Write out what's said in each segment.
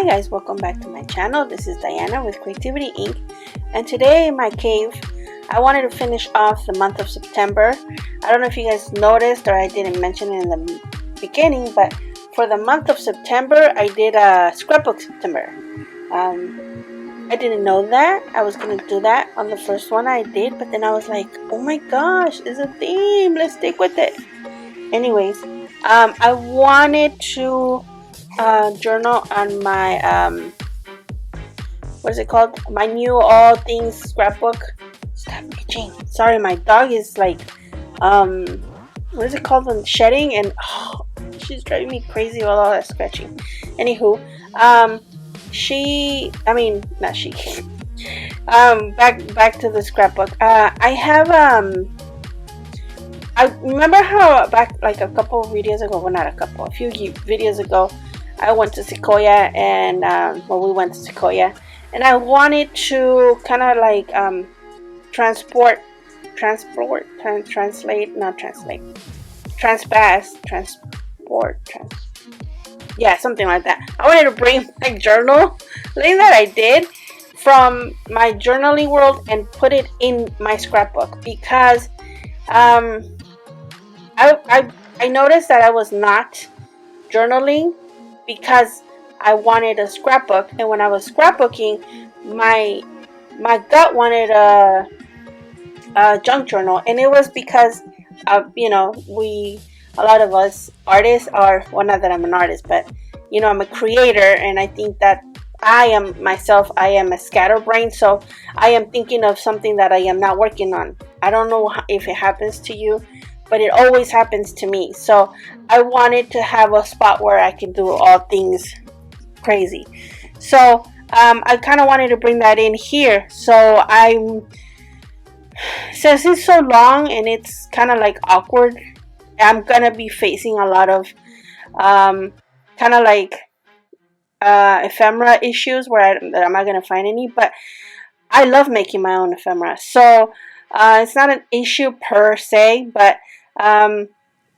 Hi guys, welcome back to my channel. This is Diana with Creativity Inc. And today in my cave, I wanted to finish off the month of September. I don't know if you guys noticed or I didn't mention it in the beginning, but for the month of September, I did a Scrapbook September. I didn't know that I was going to do that on the first one I did, but then I was like, oh my gosh, it's a theme, let's stick with it. Anyways, I wanted to journal on my what is it called, my new all things scrapbook. Stop itching. Sorry, my dog is like what is it called, shedding, and she's driving me crazy with all that scratching. Anywho, back to the scrapbook. I have I remember how back like a couple of videos ago, well, not a couple, a few videos ago, I went to Sequoia, and we went to Sequoia, and I wanted to kind of like something like that. I wanted to bring my journal thing that I did from my journaling world and put it in my scrapbook, because I noticed that I was not journaling because I wanted a scrapbook, and when I was scrapbooking, my gut wanted a junk journal, and it was because a lot of us artists are, well, not that I'm an artist, but I'm a creator, and I think that I am a scatterbrain, so I am thinking of something that I am not working on. I don't know if it happens to you, but it always happens to me. So I wanted to have a spot where I can do all things crazy. So I kind of wanted to bring that in here. So since it's so long and it's kind of like awkward, I'm gonna be facing a lot of kind of like ephemera issues where I'm not gonna find any, but I love making my own ephemera. So it's not an issue per se, but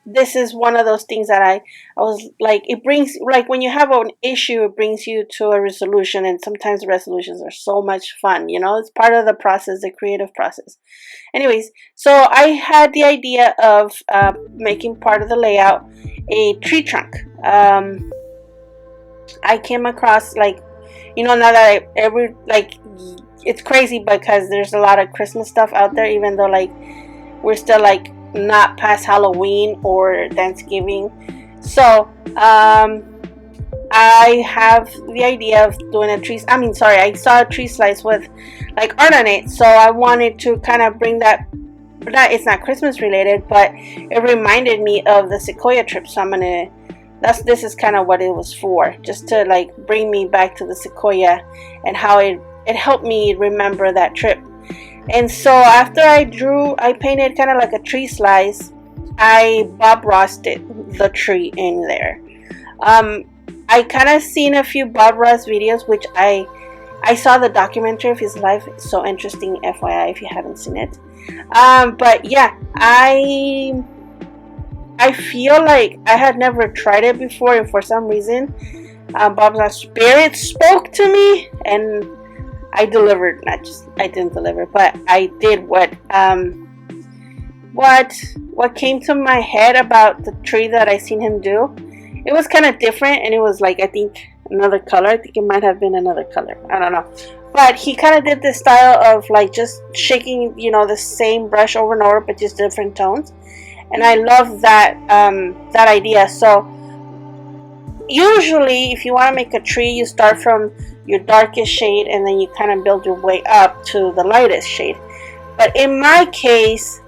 this is one of those things that I was like, it brings, like, when you have an issue, it brings you to a resolution, and sometimes the resolutions are so much fun, it's part of the process, the creative process. Anyways, so I had the idea of making part of the layout a tree trunk. I came across, like, now that it's crazy because there's a lot of Christmas stuff out there, even though like we're still like not past Halloween or Thanksgiving. So I have the idea of doing I saw a tree slice with like art on it, so I wanted to kind of bring that. It's not Christmas related, but it reminded me of the Sequoia trip, so this is kind of what it was for, just to like bring me back to the Sequoia and how it helped me remember that trip. And so after I painted kind of like a tree slice, I Bob Rossed the tree in there. I kind of seen a few Bob Ross videos, which I saw the documentary of his life. It's so interesting, FYI, if you haven't seen it. But yeah, I feel like I had never tried it before, and for some reason Bob Ross' spirit spoke to me, and I delivered. I didn't deliver, but I did what came to my head about the tree that I seen him do. It was kind of different, and it was like, I think another color. I think it might have been another color. I don't know. But he kind of did this style of like just shaking, the same brush over and over, but just different tones. And I love that idea. So usually, if you want to make a tree, you start from your darkest shade, and then you kind of build your way up to the lightest shade. But in my case,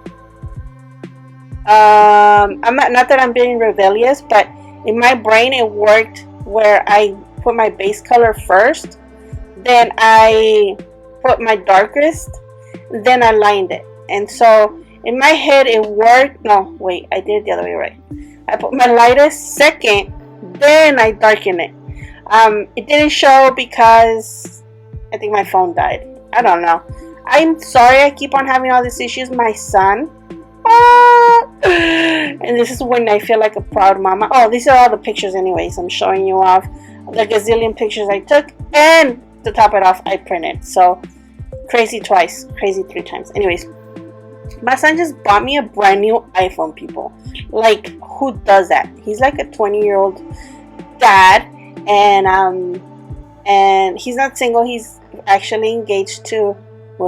I'm not that I'm being rebellious, but in my brain it worked where I put my base color first, then I put my darkest, then I lined it. And so in my head it worked. No, wait, I did it the other way, right? I put my lightest second, then I darken it. It didn't show because I think my phone died. I don't know. I'm sorry I keep on having all these issues. My son. And this is when I feel like a proud mama. Oh, these are all the pictures anyways. I'm showing you off the gazillion pictures I took, and to top it off, I printed. So crazy twice, crazy 3 times. Anyways, my son just bought me a brand new iPhone, people. Like, who does that? He's like a 20-year-old dad, and he's not single. He's actually engaged to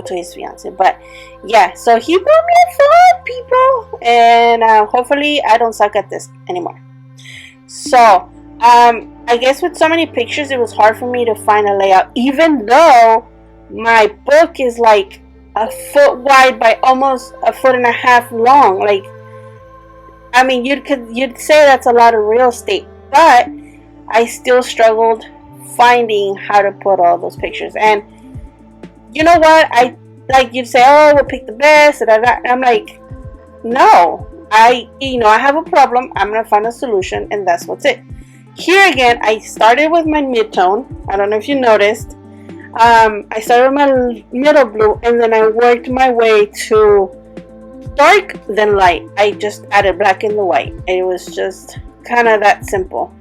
his fiance. But yeah, so he bought me a phone, people, and hopefully I don't suck at this anymore. So I guess with so many pictures, it was hard for me to find a layout, even though my book is like a foot wide by almost a foot and a half long. Like, I mean, you'd say that's a lot of real estate, but I still struggled finding how to put all those pictures. And you know what? You'd say, oh, we'll pick the best. And I'm like, no, I have a problem. I'm gonna find a solution, and that's what's it. Here again, I started with my mid-tone. I don't know if you noticed. I started with my middle blue, and then I worked my way to dark, then light. I just added black in the white. It was just kind of that simple.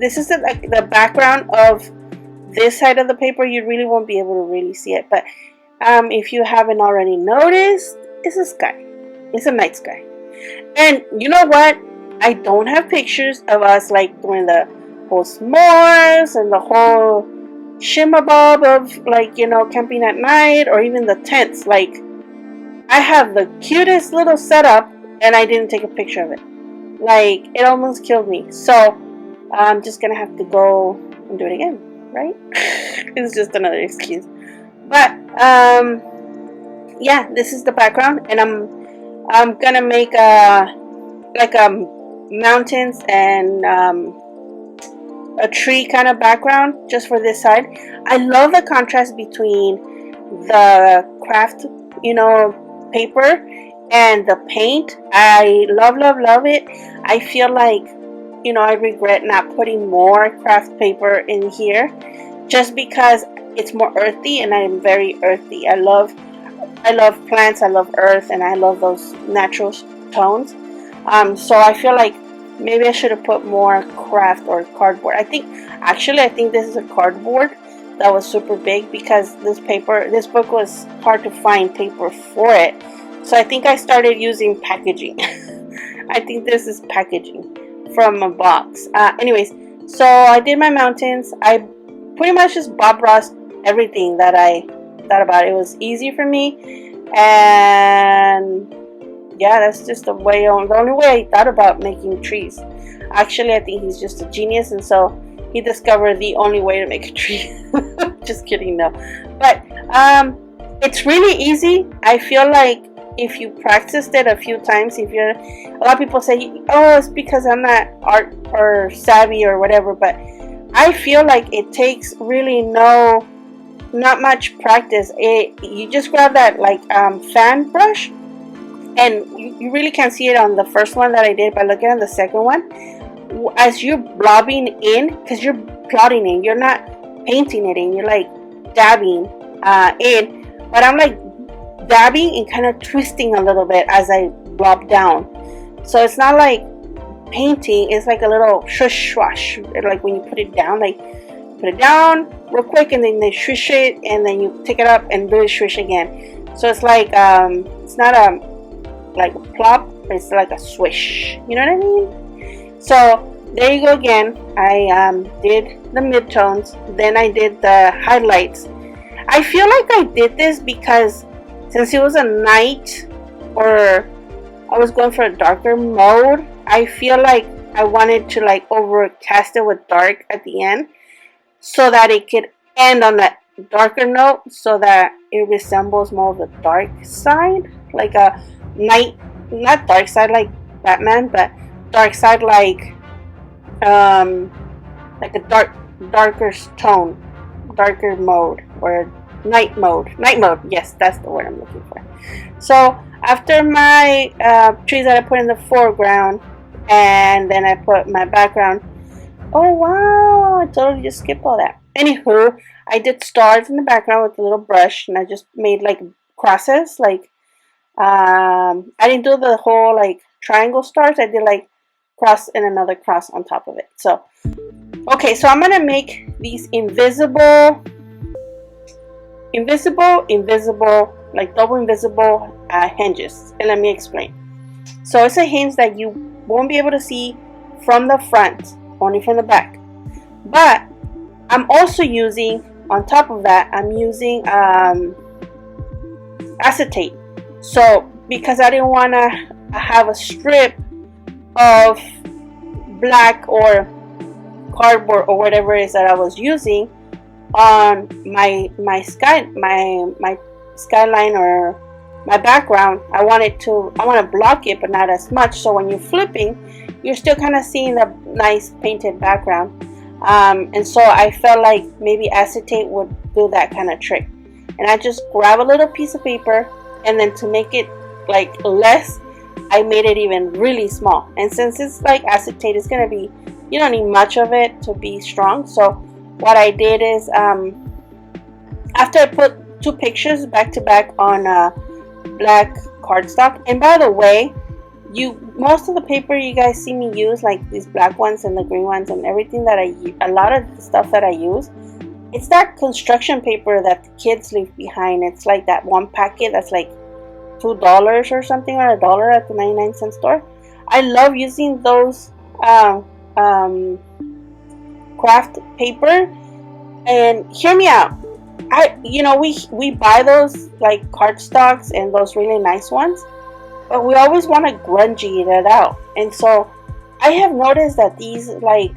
This is the background of this side of the paper. You really won't be able to really see it, but if you haven't already noticed, it's a sky. It's a night sky. And you know what? I don't have pictures of us like doing the whole s'mores and the whole shimmabob of camping at night, or even the tents. Like, I have the cutest little setup and I didn't take a picture of it. Like, it almost killed me. So I'm just gonna have to go and do it again, right? It's just another excuse. But yeah, this is the background, and I'm gonna make mountains and a tree kind of background just for this side. I love the contrast between the craft, paper and the paint. I love it. I feel like, I regret not putting more craft paper in here, just because it's more earthy, and I'm very earthy. I love plants, I love earth, and I love those natural tones. So I feel like maybe I should have put more craft or cardboard. I think this is a cardboard that was super big, because this book was hard to find paper for it. So I think I started using packaging. I think this is packaging from a box. Anyways, so I did my mountains. I pretty much just Bob Ross everything that I thought about. It was easy for me, and yeah, that's just the only way I thought about making trees. Actually, I think he's just a genius, and so he discovered the only way to make a tree. Just kidding, no. But it's really easy. I feel like if you practiced it a few times, a lot of people say, oh, it's because I'm not art or savvy or whatever, but I feel like it takes really not much practice. You just grab that fan brush, and you really can't see it on the first one that I did, but look at the second one. As you're blobbing in, because you're plotting in, you're not painting it in, you're like dabbing in, but I'm like dabbing and kind of twisting a little bit as I blob down. So it's not like painting, it's like a little shush swash, like when you put it down, put it down real quick, and then they swish it, and then you take it up and really swish again. So it's like it's not like a plop, but it's like a swish. You know what I mean? So there you go again. I did the midtones, then I did the highlights. I feel like I did this because since it was a night, or I was going for a darker mode, I feel like I wanted to overcast it with dark at the end, so that it could end on that darker note, so that it resembles more of the dark side, like a night, not dark side like Batman, but dark side like a darker tone, darker mode, or night mode. Yes, that's the word I'm looking for. So after my trees that I put in the foreground, and then I put my background. Oh wow, I totally just skipped all that. Anywho, I did stars in the background with a little brush, and I just made crosses. I didn't do the whole triangle stars. I did cross and another cross on top of it. So okay, so I'm gonna make these invisible, like double invisible hinges, and let me explain. So it's a hinge that you won't be able to see from the front, only from the back. But I'm also using, on top of that, I'm using acetate. So because I didn't want to have a strip of black or cardboard or whatever it is that I was using on my skyline or my background, I want to block it, but not as much. So when you're flipping, you're still kind of seeing the nice painted background. And so I felt like maybe acetate would do that kind of trick. And I just grab a little piece of paper, and then to make it like less, I made it even really small. And since it's like acetate, it's gonna be, you don't need much of it to be strong. So what I did is, after I put two pictures back to back on black cardstock, and by the way, most of the paper you guys see me use, like these black ones and the green ones and everything that a lot of the stuff that I use, it's that construction paper that the kids leave behind. It's like that one packet that's like $2 or something, or $1 at the 99-cent store. I love using those craft paper. And hear me out, we buy those like cardstocks and those really nice ones, but we always want to grungy it out. And so I have noticed that these like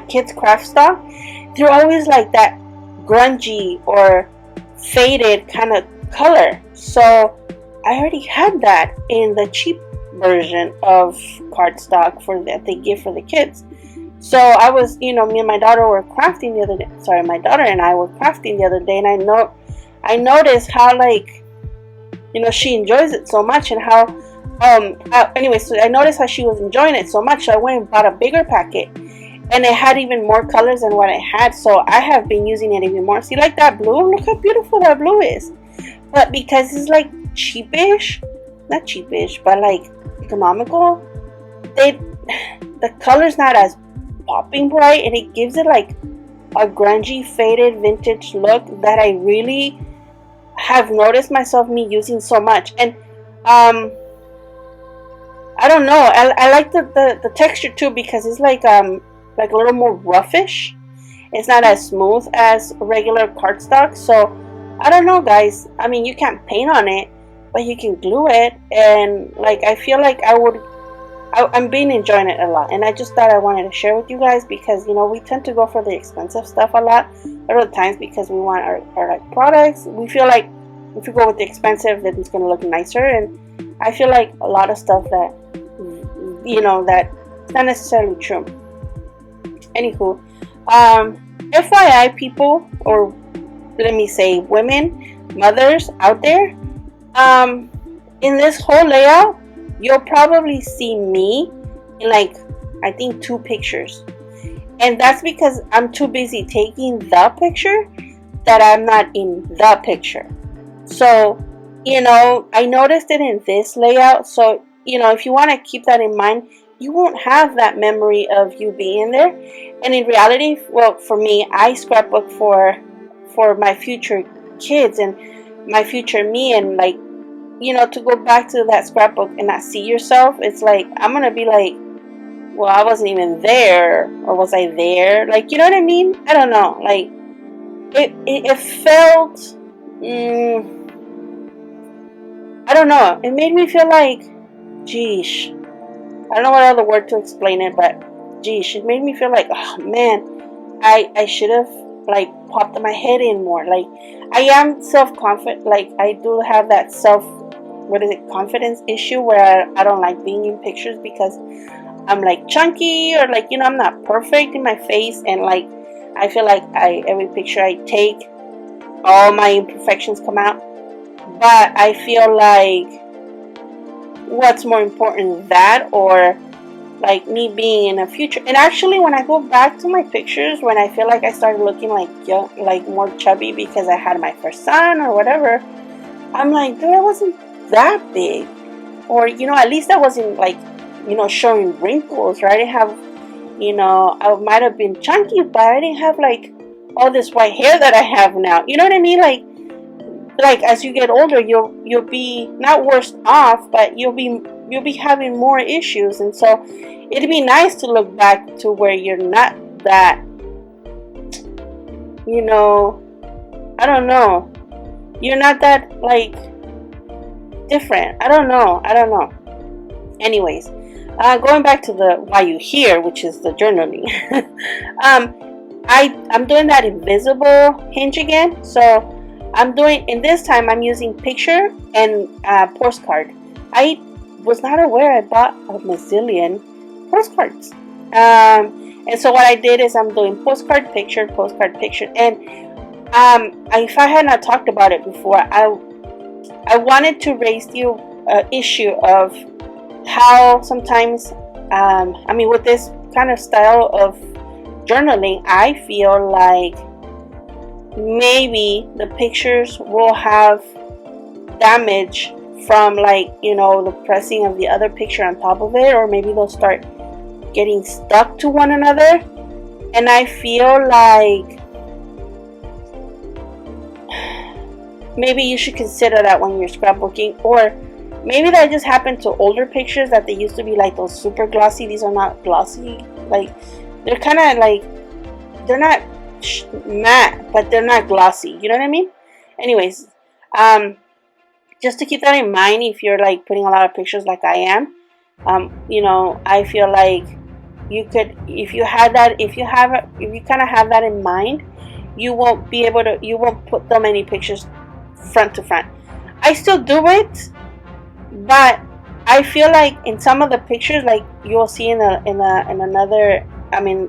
kids craft stock, they're always like that grungy or faded kind of color. So I already had that in the cheap version of cardstock that they give for the kids. So I was, me and my daughter were crafting the other day. Sorry, my daughter and I were crafting the other day, and I noticed how, like, she enjoys it so much, and how anyway, so I noticed how she was enjoying it so much. So I went and bought a bigger packet, and it had even more colors than what I had. So I have been using it even more. See, like that blue, look how beautiful that blue is. But because it's like cheapish, not cheapish, but like economical, the color's not as popping bright, and it gives it like a grungy, faded, vintage look that I really have noticed me using so much. And I don't know, I like the texture too, because it's like a little more roughish. It's not as smooth as regular cardstock. So I don't know, guys. I mean, you can't paint on it, but you can glue it, and like I feel like I'm been enjoying it a lot. And I just thought I wanted to share with you guys, because we tend to go for the expensive stuff a lot of times, because we want our like products. We feel like if we go with the expensive, then it's going to look nicer. And I feel like a lot of stuff that that it's not necessarily true. Anywho, FYI, people, or let me say women, mothers out there, in this whole layout, you'll probably see me in like, I think 2 pictures. And that's because I'm too busy taking the picture that I'm not in the picture. So, I noticed it in this layout. So, if you want to keep that in mind, you won't have that memory of you being there. And in reality, well, for me, I scrapbook for my future kids and my future me. And like, to go back to that scrapbook and not see yourself, it's like, I'm going to be like, well, I wasn't even there, or was I there? Like, you know what I mean? I don't know. Like, it felt, I don't know. It made me feel like, geesh. I don't know what other word to explain it, but geesh. It made me feel like, oh man, I should have like popped my head in more. Like, I am self-confident. Like, I do have that confidence issue where I don't like being in pictures, because I'm like chunky, or like, I'm not perfect in my face, and like I feel like every picture I take, all my imperfections come out. But I feel like, what's more important, that or like me being in a future? And actually, when I go back to my pictures, when I feel like I started looking like young, like more chubby because I had my first son or whatever, I'm like, dude, I wasn't that big, or at least I wasn't like showing wrinkles, or I didn't have, I might have been chunky, but I didn't have like all this white hair that I have now. You know what I mean? Like as you get older, you'll be not worse off, but you'll be having more issues. And so it'd be nice to look back to where you're not that, I don't know, you're not that like different. I don't know. Anyways, going back to the why you here, which is the journaling. I'm doing that invisible hinge again. So I'm doing, in this time I'm using picture and postcard. I was not aware I bought a bazillion postcards. And so what I did is I'm doing postcard picture, and if I had not talked about it before, I wanted to raise the issue of how sometimes, with this kind of style of journaling, I feel like maybe the pictures will have damage from the pressing of the other picture on top of it, or maybe they'll start getting stuck to one another. And I feel like maybe you should consider that when you're scrapbooking, or maybe that just happened to older pictures, that they used to be like those super glossy. These are not glossy, like they're kind of like, they're not matte, but they're not glossy, you know what I mean? Anyways, just to keep that in mind, if you're like putting a lot of pictures like I am, I feel like you could, if you kind of have that in mind, you won't put that many pictures front to front. I still do it, but I feel like in some of the pictures, like you'll see in another,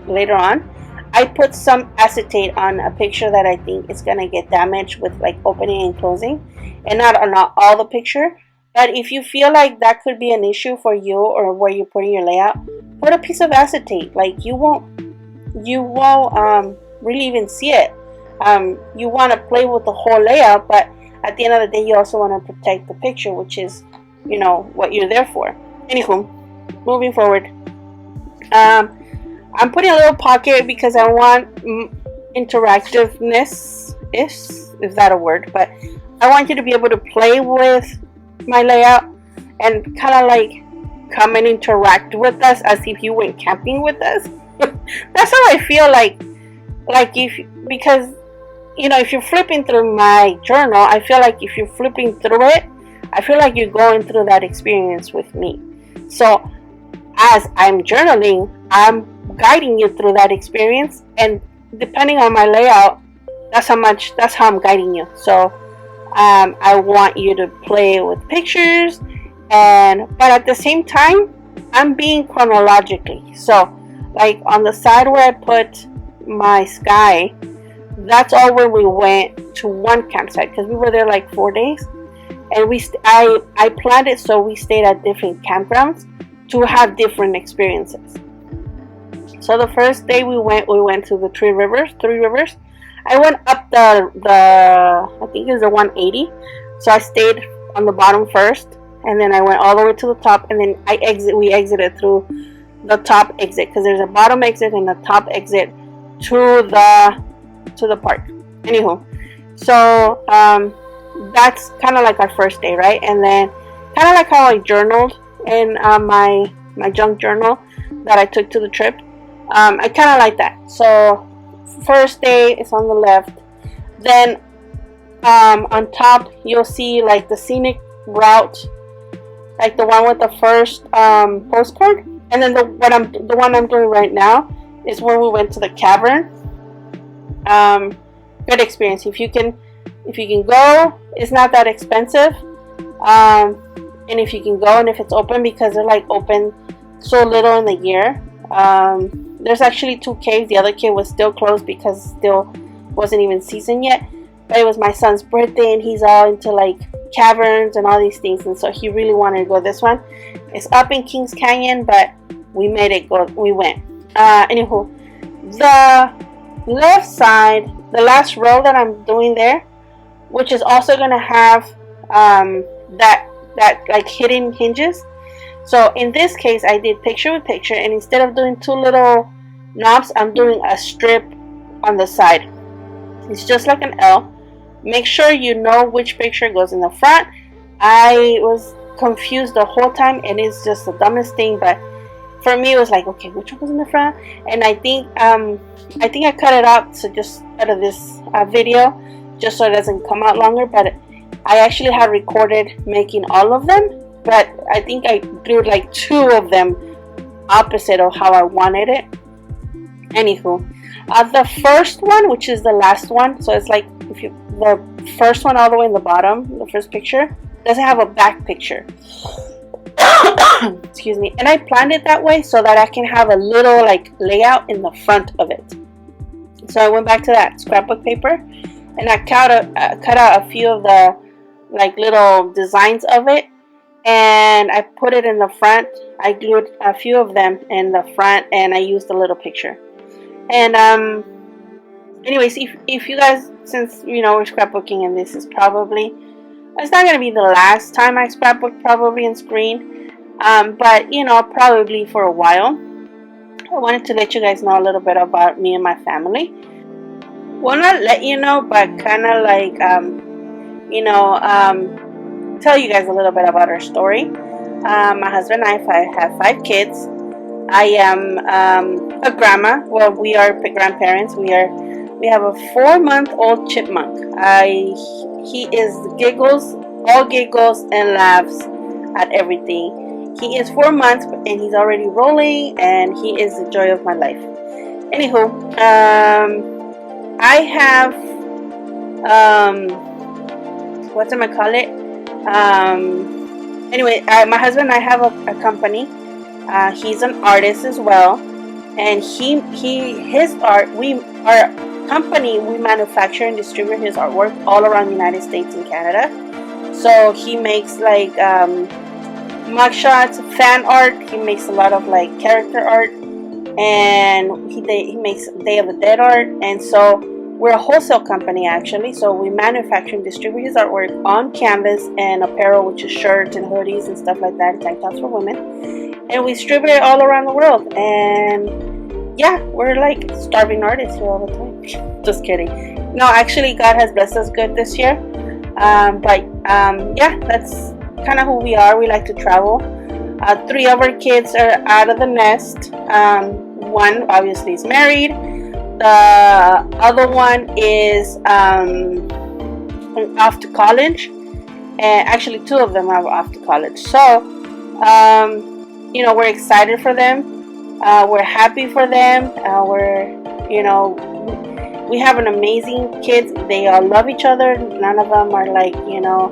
later on, I put some acetate on a picture that I think is gonna get damaged with like opening and closing, and not all the picture. But if you feel like that could be an issue for you, or where you're putting your layout, put a piece of acetate. Like you won't really even see it. You want to play with the whole layout, but at the end of the day, you also want to protect the picture, which is, what you're there for. Anywho, moving forward. I'm putting a little pocket because I want interactiveness, is that a word? But I want you to be able to play with my layout and kind of like come and interact with us as if you went camping with us. That's how I feel like because if you're flipping through my journal, I feel like if you're flipping through it, I feel like you're going through that experience with me. So as I'm journaling, I'm guiding you through that experience, and depending on my layout, that's how I'm guiding you. So I want you to play with pictures, but at the same time, I'm being chronologically. So like on the side where I put my sky, that's all when we went to one campsite, because we were there like 4 days, and I planned it so we stayed at different campgrounds to have different experiences. So the first day we went to the three rivers. I went up I think it was the 180. So I stayed on the bottom first, and then I went all the way to the top, and then we exited through the top exit, because there's a bottom exit and a top exit to the park. Anywho, so that's kind of like our first day, right? And then kind of like how I journaled in my junk journal that I took to the trip. I kind of like that. So first day is on the left. Then on top you'll see like the scenic route, like the one with the first postcard. And then the one I'm doing right now is where we went to the cavern. Good experience. If you can go, it's not that expensive. And if you can go, and if it's open, because they're like open so little in the year. There's actually 2 caves. The other cave was still closed because still wasn't even season yet. But it was my son's birthday, and he's all into like caverns and all these things, and so he really wanted to go this one. It's up in Kings Canyon, but we made it go. We went. Anywho, the left side, the last row that I'm doing there, which is also gonna have that like hidden hinges. So in this case, I did picture with picture, and instead of doing two little knobs, I'm doing a strip on the side. It's just like an L. Make sure you know which picture goes in the front. I was confused the whole time, and it's just the dumbest thing, but for me it was like, okay, which one goes in the front? And I think I cut it out, so just out of this video, just so it doesn't come out longer. But I actually had recorded making all of them, but I think I glued like two of them opposite of how I wanted it. Anywho, the first one, which is the last one, so it's like if you the first one all the way in the bottom, the first picture doesn't have a back picture. Excuse me. And I planned it that way so that I can have a little like layout in the front of it. So I went back to that scrapbook paper, and I cut out a few of the like little designs of it, and I put it in the front. I glued a few of them in the front, and I used a little picture. And anyways, if you guys, since you know we're scrapbooking, and this is probably, it's not going to be the last time I scrapbook probably in screen, but you know, probably for a while. I wanted to let you guys know a little bit about me and my family. Well, not let you know, but kind of like you know, tell you guys a little bit about our story. My husband and I have 5 kids. I am a grandma. Well, we are grandparents. We have a 4-month-old chipmunk. He is giggles, all giggles and laughs at everything. He is 4 months, and he's already rolling, and he is the joy of my life. Anywho, I have what am I call it? Anyway, my husband and I have a company. He's an artist as well, and his art, our company, we manufacture and distribute his artwork all around the United States and Canada. So he makes like mugshots, fan art. He makes a lot of like character art, and he makes Day of the Dead art. And so we're a wholesale company actually. So we manufacture and distribute his artwork on canvas and apparel, which is shirts and hoodies and stuff like that, tank tops for women. And we distribute it all around the world. And yeah, we're like starving artists here all the time. Just kidding. No, actually, God has blessed us good this year. But yeah, that's kind of who we are. We like to travel. 3 of our kids are out of the nest. One obviously is married. The other one is off to college. And actually 2 of them are off to college. So, you know, we're excited for them. We're happy for them. You know, we have an amazing kids. They all love each other. None of them are like, you know,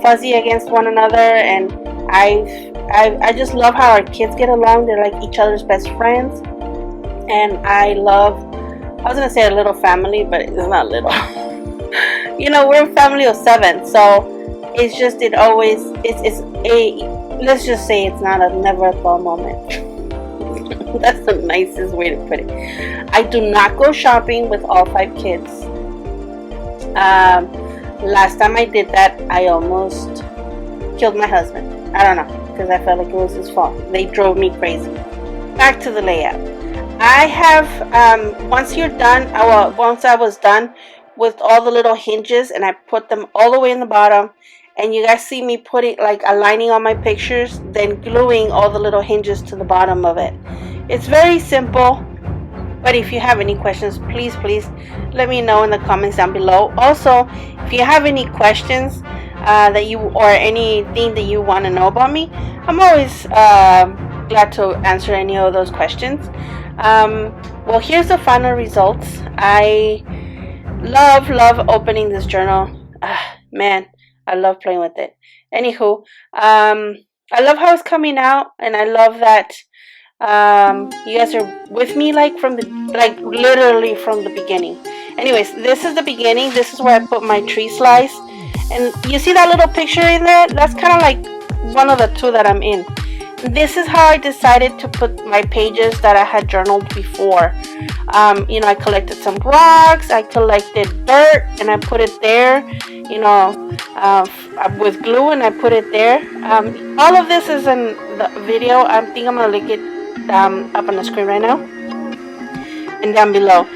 fuzzy against one another. And I just love how our kids get along. They're like each other's best friends. And I was gonna say a little family, but it's not little. You know, we're a family of 7, so it's just let's just say it's not a never a dull moment. That's the nicest way to put it. I do not go shopping with all 5 kids. Last time I did that, I almost killed my husband. I don't know, because I felt like it was his fault. They drove me crazy. Back to the layout. I have, once I was done with all the little hinges, and I put them all the way in the bottom, and you guys see me putting, like, aligning all my pictures, then gluing all the little hinges to the bottom of it. It's very simple, but if you have any questions, please let me know in the comments down below. Also, if you have any questions or anything that you want to know about me, I'm always glad to answer any of those questions. Well, here's the final results. I love opening this journal. Man, I love playing with it. Anywho, I love how it's coming out, and I love that you guys are with me literally from the beginning. Anyways, this is the beginning. This is where I put my tree slice, and you see that little picture in there? That's kind of like one of the 2 that I'm in. This is how I decided to put my pages that I had journaled before. You know, I collected some rocks, I collected dirt, and I put it there. you know, with glue, and I put it there. All of this is in the video. I think I'm gonna link it up on the screen right now and down below.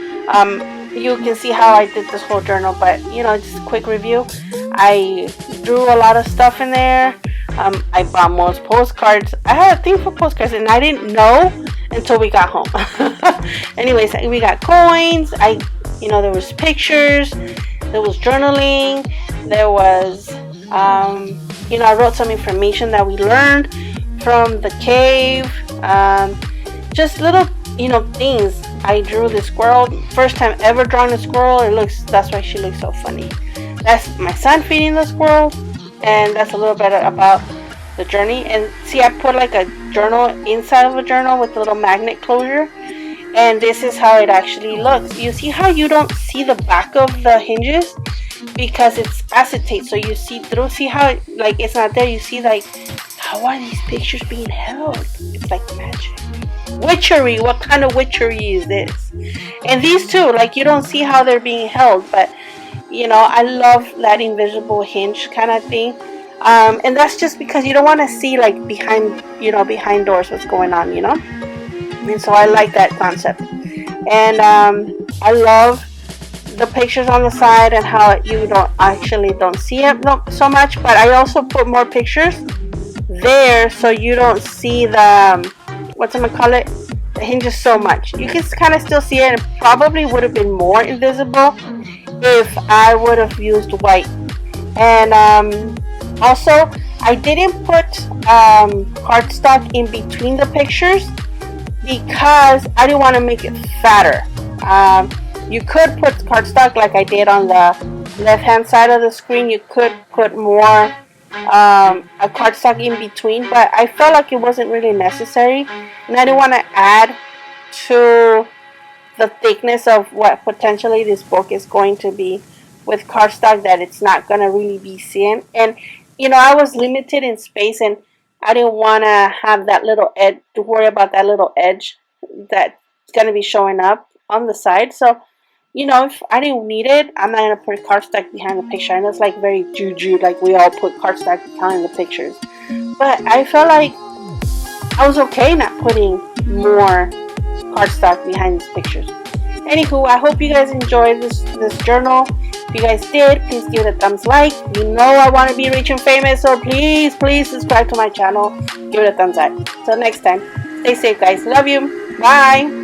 You can see how I did this whole journal, but just a quick review. I drew a lot of stuff in there. I bought most postcards. I had a thing for postcards, and I didn't know until we got home. Anyways, we got coins. There was pictures. There was journaling. There was, I wrote some information that we learned from the cave. Just little, things. I drew the squirrel. First time ever drawing a squirrel. That's why she looks so funny. That's my son feeding the squirrel. And that's a little bit about the journey. And see, I put like a journal inside of a journal with a little magnet closure. And this is how it actually looks. You see how you don't see the back of the hinges? Because it's acetate, so you see through. See how it's not there? You see how are these pictures being held? It's like magic. Witchery. What kind of witchery is this? And these two, you don't see how they're being held, but I love that invisible hinge kind of thing. And that's just because you don't want to see behind doors what's going on, And so I like that concept. And I love the pictures on the side and how you don't see it so much, but I also put more pictures there so you don't see the the hinges so much. You can kind of still see it. It probably would have been more invisible if I would have used white. And also I didn't put cardstock in between the pictures because I didn't want to make it fatter. You could put cardstock like I did on the left hand side of the screen. You could put more a cardstock in between, but I felt like it wasn't really necessary, and I didn't want to add to the thickness of what potentially this book is going to be with cardstock that it's not going to really be seen. And I was limited in space, and I didn't want to have that little edge, to worry about that little edge that's going to be showing up on the side. So if I didn't need it, I'm not going to put cardstock behind the picture. And it's very juju, we all put cardstock behind the pictures. But I felt like I was okay not putting more cardstock behind these pictures. Anywho, I hope you guys enjoyed this journal. If you guys did, please give it a thumbs like. I want to be rich and famous, so please subscribe to my channel. Give it a thumbs up. Till next time, stay safe, guys. Love you. Bye.